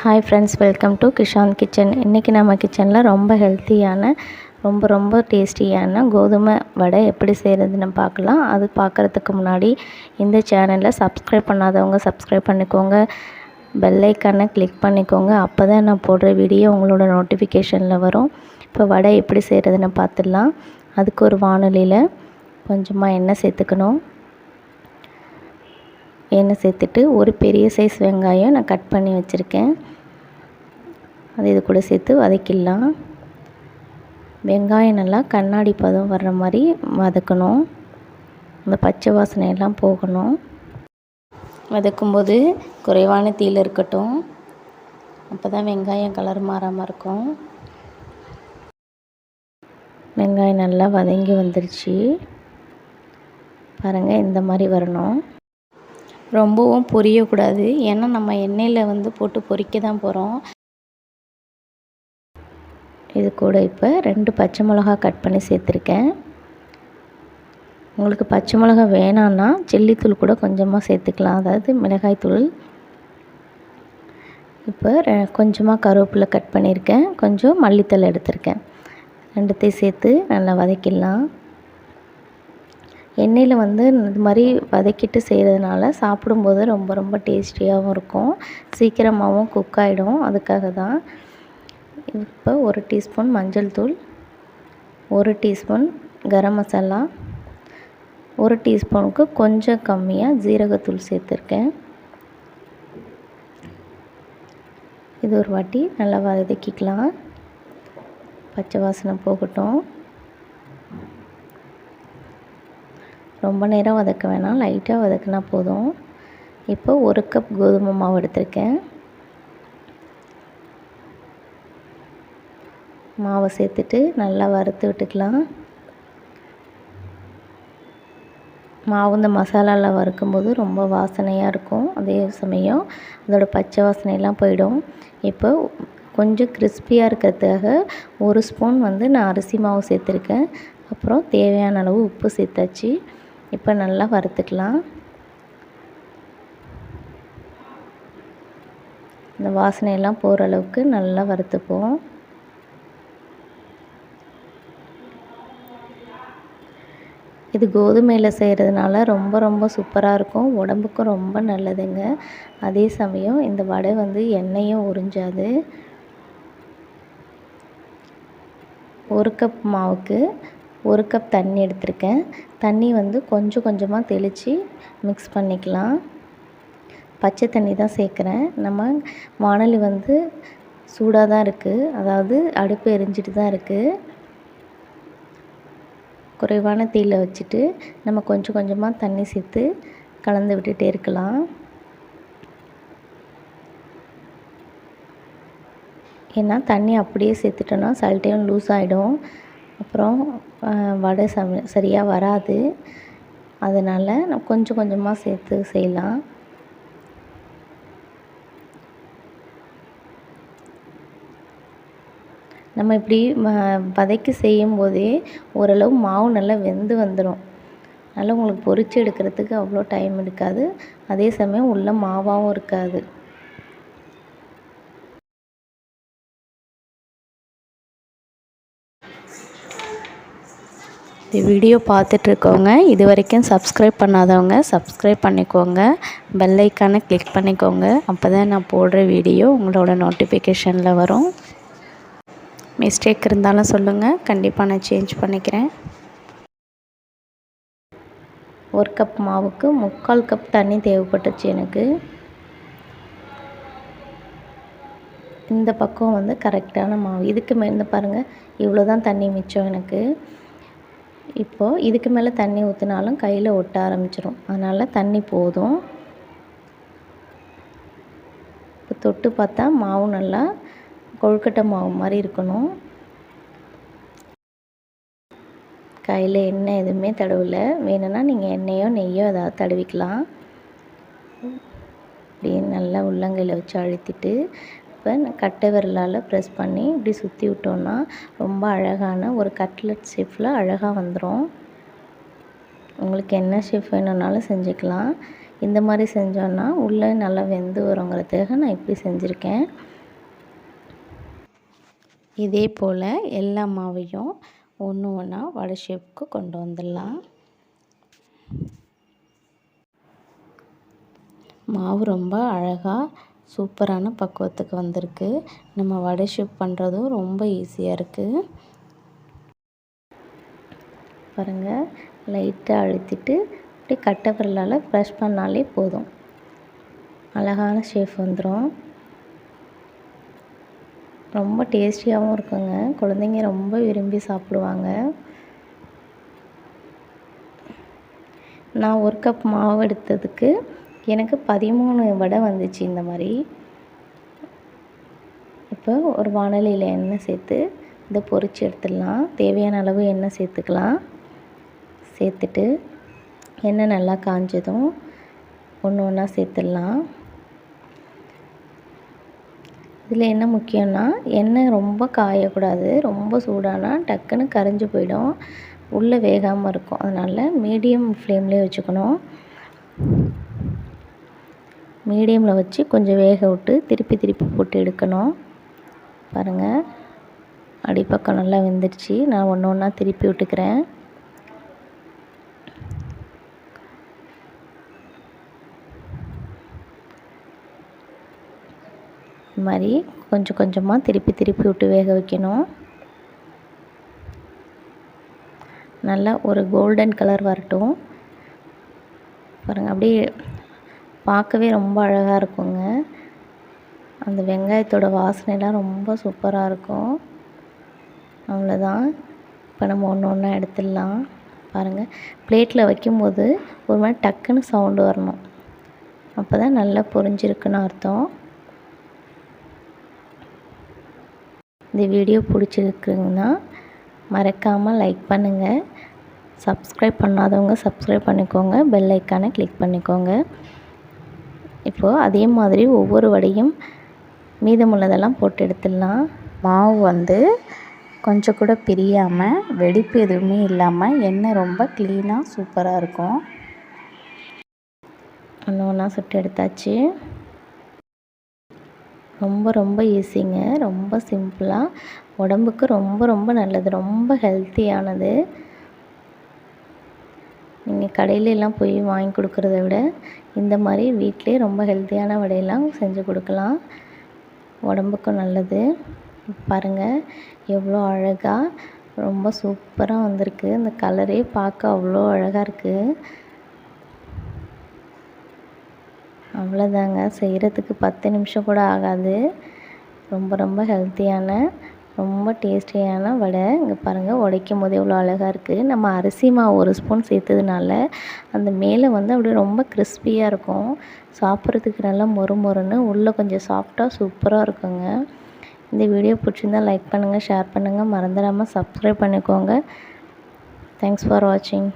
Hi friends, welcome to Kishanth kitchen. இன்றைக்கி நம்ம கிச்சனில் ரொம்ப ஹெல்த்தியான ரொம்ப டேஸ்டியான கோதுமை வடை எப்படி செய்கிறதுன்னு பார்க்கலாம். அது பார்க்குறதுக்கு முன்னாடி இந்த சேனலில் சப்ஸ்கிரைப் பண்ணாதவங்க சப்ஸ்கிரைப் பண்ணிக்கோங்க, பெல் ஐக்கானை கிளிக் பண்ணிக்கோங்க. அப்போ தான் நான் போடுற வீடியோ உங்களோட நோட்டிஃபிகேஷனில் வரும். இப்போ வடை எப்படி செய்கிறதுன்னு பார்த்துடலாம். அதுக்கு ஒரு வானொலியில் கொஞ்சமாக எண்ணெய் சேர்த்துக்கணும். எண்ணெய் சேர்த்துட்டு ஒரு பெரிய சைஸ் வெங்காயம் நான் கட் பண்ணி வச்சுருக்கேன், அது இது கூட சேர்த்து வதக்கிடலாம். வெங்காயம் நல்லா கண்ணாடி பதம் வர்ற மாதிரி வதக்கணும். அந்த பச்சை வாசனையெல்லாம் போகணும். வதக்கும்போது குறைவான தீயில் இருக்கட்டும், அப்போ தான் வெங்காயம் கலர் மாறாமல் இருக்கும். வெங்காயம் நல்லா வதங்கி வந்துருச்சு பாருங்கள், இந்த மாதிரி வரணும். ரொம்பவும் பொரியக்கூடாது, ஏன்னா நம்ம எண்ணெயில் போட்டு பொரிக்க தான் போகிறோம். இது கூட இப்போ 2 பச்சை மிளகா கட் பண்ணி சேர்த்துருக்கேன். உங்களுக்கு பச்சை மிளகா வேணான்னா சில்லித்தூள் கூட கொஞ்சமாக சேர்த்துக்கலாம், அதாவது மிளகாய்த்தூள். இப்போ கொஞ்சமாக கருவேப்பிலை கட் பண்ணியிருக்கேன், கொஞ்சம் மல்லித்தழை எடுத்திருக்கேன். 2த்தையும் சேர்த்து நல்லா வதக்கிடலாம். எண்ணெயில் இது மாதிரி வதக்கிட்டு செய்கிறதுனால சாப்பிடும்போது ரொம்ப டேஸ்டியாகவும் இருக்கும், சீக்கிரமாகவும் குக் ஆகிடும். அதுக்காக தான். இப்போ 1 டீஸ்பூன் மஞ்சள் தூள், 1 டீஸ்பூன் கரம் மசாலா, 1 டீஸ்பூனுக்கு கொஞ்சம் கம்மியாக ஜீரகத்தூள் சேர்த்துருக்கேன். இது ஒரு வாட்டி நல்லா வதக்கிக்கலாம், பச்சை வாசனை போகட்டும். ரொம்ப நேரம் வதக்க வேணாம், லைட்டாக வதக்கினா போதும். இப்போ 1 கப் கோதுமை மாவு எடுத்திருக்கேன். மாவை சேர்த்துட்டு நல்லா வறுத்து விட்டுக்கலாம். மாவு இந்த மசாலாவில் வறுக்கும்போது ரொம்ப வாசனையாக இருக்கும், அதே சமயம் அதோடய பச்சை வாசனையெல்லாம் போயிடும். இப்போ கொஞ்சம் கிறிஸ்பியாக இருக்கிறதுக்காக 1 ஸ்பூன் நான் அரிசி மாவு சேர்த்துருக்கேன். அப்புறம் தேவையான அளவு உப்பு சேர்த்தாச்சு. இப்போ நல்லா வறுத்துக்கலாம். இந்த வாசனையெல்லாம் போகிற அளவுக்கு நல்லா வறுத்துப்போம். இது கோதுமையில் செய்கிறதுனால ரொம்ப சூப்பராக இருக்கும், உடம்புக்கும் ரொம்ப நல்லதுங்க. அதே சமயம் இந்த வடை எண்ணெயும் உறிஞ்சாது. 1 கப் மாவுக்கு 1 கப் தண்ணி எடுத்திருக்கேன். தண்ணி கொஞ்சம் கொஞ்சமாக தெளித்து மிக்ஸ் பண்ணிக்கலாம். பச்சை தண்ணி தான் சேர்க்குறேன். நம்ம வாணலி சூடாக தான் இருக்குது, அதாவது அடுப்பு எரிஞ்சிட்டு தான் இருக்குது. குறைவான தீயில் வச்சுட்டு நம்ம கொஞ்சம் கொஞ்சமாக தண்ணி சேர்த்து கலந்து விட்டுட்டே இருக்கலாம். ஏன்னா தண்ணி அப்படியே சேர்த்துட்டோன்னா சில டைம் லூஸ் ஆகிடும், அப்புறம் வடை சரியாக வராது. அதனால் நான் கொஞ்சம் கொஞ்சமாக சேர்த்து செய்யலாம். நம்ம இப்படி வதக்கி செய்யும்போதே ஓரளவு மாவு நல்லா வெந்து வந்துடும். அதனால் உங்களுக்கு பொரித்து எடுக்கிறதுக்கு அவ்வளோ டைம் எடுக்காது, அதே சமயம் உள்ள மாவாகவும் இருக்காது. இந்த வீடியோ பார்த்துட்ருக்கவங்க இது வரைக்கும் சப்ஸ்கிரைப் பண்ணாதவங்க சப்ஸ்கிரைப் பண்ணிக்கோங்க, பெல் ஐக்கானை கிளிக் பண்ணிக்கோங்க. அப்போ தான் நான் போடுற வீடியோ உங்களோட நோட்டிஃபிகேஷனில் வரும். மிஸ்டேக் இருந்தாலும் சொல்லுங்கள், கண்டிப்பாக நான் சேஞ்ச் பண்ணிக்கிறேன். 1 கப் மாவுக்கு 3/4 கப் தண்ணி தேவைப்பட்டுச்சு எனக்கு. இந்த பக்கம் கரெக்டான மாவு. இதுக்கு மேலே பாருங்கள், இவ்வளோ தான் தண்ணி மிச்சம் எனக்கு. இப்போது இதுக்கு மேலே தண்ணி ஊற்றினாலும் கையில் ஒட்ட ஆரம்பிச்சிடும், அதனால் தண்ணி போதும். இப்போ தொட்டு பார்த்தா மாவு நல்லா கொழுக்கட்டை மாவு மாதிரி இருக்கணும். கையில் எண்ணெய் எதுவுமே தடவலை, வேணும்னா நீங்கள் எண்ணெயோ நெய்யோ ஏதாவது தடவிக்கலாம். இப்படி நல்லா உள்ளங்கையில் வச்சு அழுத்திட்டு இப்போ கட்டை விரலால் ப்ரெஸ் பண்ணி இப்படி சுற்றி விட்டோன்னா ரொம்ப அழகான ஒரு கட்லெட் ஷேப்பில் அழகாக வந்துடும். உங்களுக்கு என்ன ஷேப் வேணும்னாலும் செஞ்சுக்கலாம். இந்த மாதிரி செஞ்சோன்னா உள்ளே நல்லா வெந்து வருங்கிறதுக்காக நான் இப்படி செஞ்சுருக்கேன். இதே போல் எல்லா மாவையும் ஒன்று ஒன்றா வடை ஷேப்புக்கு கொண்டு வந்துடலாம். மாவு ரொம்ப அழகாக சூப்பரான பக்குவத்துக்கு வந்திருக்கு. நம்ம வடை ஷேப் பண்ணுறதும் ரொம்ப ஈஸியாக இருக்குது. பாருங்கள், லைட்டாக அழுத்திட்டு அப்படியே கட்டை விரலால் ப்ரெஷ் பண்ணாலே போதும், அழகான ஷேப் வந்துடும். ரொம்ப டேஸ்டியாகவும் இருக்குங்க. குழந்தைங்க ரொம்ப விரும்பி சாப்பிடுவாங்க. நான் 1 கப் மாவு எடுத்ததுக்கு எனக்கு 13 வடை வந்துச்சு இந்த மாதிரி. இப்போ ஒரு வாணலியில் எண்ணெய் சேர்த்து இதை பொரித்து எடுத்துடலாம். தேவையான அளவு எண்ணெய் சேர்த்துக்கலாம். சேர்த்துட்டு எண்ணெய் நல்லா காஞ்சதும் ஒன்று ஒன்றா சேர்த்துடலாம். இதில் என்ன முக்கியம்னா, எண்ணெய் ரொம்ப காயக்கூடாது. ரொம்ப சூடானா டக்குன்னு கரிஞ்சு போயிடும், உள்ளே வேகாமல் இருக்கும். அதனால் மீடியம் ஃப்ளேம்லேயே வச்சுக்கணும். மீடியமில் வச்சு கொஞ்சம் வேக விட்டு திருப்பி போட்டு எடுக்கணும். பாருங்கள், அடிப்பக்கம் நல்லா வெந்துடுச்சு. நான் ஒன்று ஒன்றா திருப்பி விட்டுக்கிறேன். இது மாதிரி கொஞ்சம் கொஞ்சமாக திருப்பி விட்டு வேக வைக்கணும். நல்லா ஒரு கோல்டன் கலர் வரட்டும். பாருங்கள், அப்படியே பார்க்கவே ரொம்ப அழகாக இருக்குங்க. அந்த வெங்காயத்தோட வாசனைலாம் ரொம்ப சூப்பராக இருக்கும். அவ்வளோதான், இப்போ நம்ம ஒன்று ஒன்றா எடுத்துடலாம். பாருங்கள், பிளேட்டில் வைக்கும்போது ஒரு மாதிரி டக்குன்னு சவுண்டு வரணும், அப்போ தான் நல்லா பொரிஞ்சிருக்குன்னு அர்த்தம். இந்த வீடியோ பிடிச்சிருக்குங்கன்னா மறக்காமல் லைக் பண்ணுங்கள். சப்ஸ்கிரைப் பண்ணாதவங்க சப்ஸ்கிரைப் பண்ணிக்கோங்க. பெல் ஐக்கானை கிளிக் பண்ணிக்கோங்க. இப்போது அதே மாதிரி ஒவ்வொரு வடையும் மீதமுள்ளதெல்லாம் போட்டு எடுத்துடலாம். மாவு கொஞ்சம் கூட பிரியாமல், வெடிப்பு எதுவுமே இல்லாமல், எண்ணெய் ரொம்ப க்ளீனாக சூப்பராக இருக்கும். ஒன்று ஒன்றா சுட்டு எடுத்தாச்சு. ரொம்ப ஈஸிங்க. ரொம்ப சிம்பிளாக, உடம்புக்கு ரொம்ப நல்லது, ரொம்ப ஹெல்த்தியானது. நீங்கள் கடையிலெல்லாம் போய் வாங்கி கொடுக்குறத விட இந்த மாதிரி வீட்டிலே ரொம்ப ஹெல்த்தியான வடையெல்லாம் செஞ்சு கொடுக்கலாம். உடம்புக்கும் நல்லது. பாருங்கள், எவ்வளோ அழகாக ரொம்ப சூப்பராக வந்திருக்கு. இந்த கலரே பார்க்க அவ்வளோ அழகாக இருக்குது. அவ்வளோதாங்க, செய்கிறதுக்கு 10 நிமிஷம் கூட ஆகாது. ரொம்ப ஹெல்த்தியான, ரொம்ப டேஸ்டியான வடை. இங்கே பாருங்கள், உடைக்கும் போது எவ்வளோ அழகாக இருக்குது. நம்ம அரிசி மாவு 1 ஸ்பூன் சேர்த்ததுனால அந்த மேலே அப்படியே ரொம்ப கிறிஸ்பியாக இருக்கும். சாப்பிட்றதுக்கு நல்லா மொறுன்னு, உள்ளே கொஞ்சம் சாஃப்டாக சூப்பராக இருக்குங்க. இந்த வீடியோ பிடிச்சிருந்தால் லைக் பண்ணுங்கள், ஷேர் பண்ணுங்கள், மறந்துடாமல் சப்ஸ்கிரைப் பண்ணிக்கோங்க. தேங்க்ஸ் ஃபார் வாட்சிங்.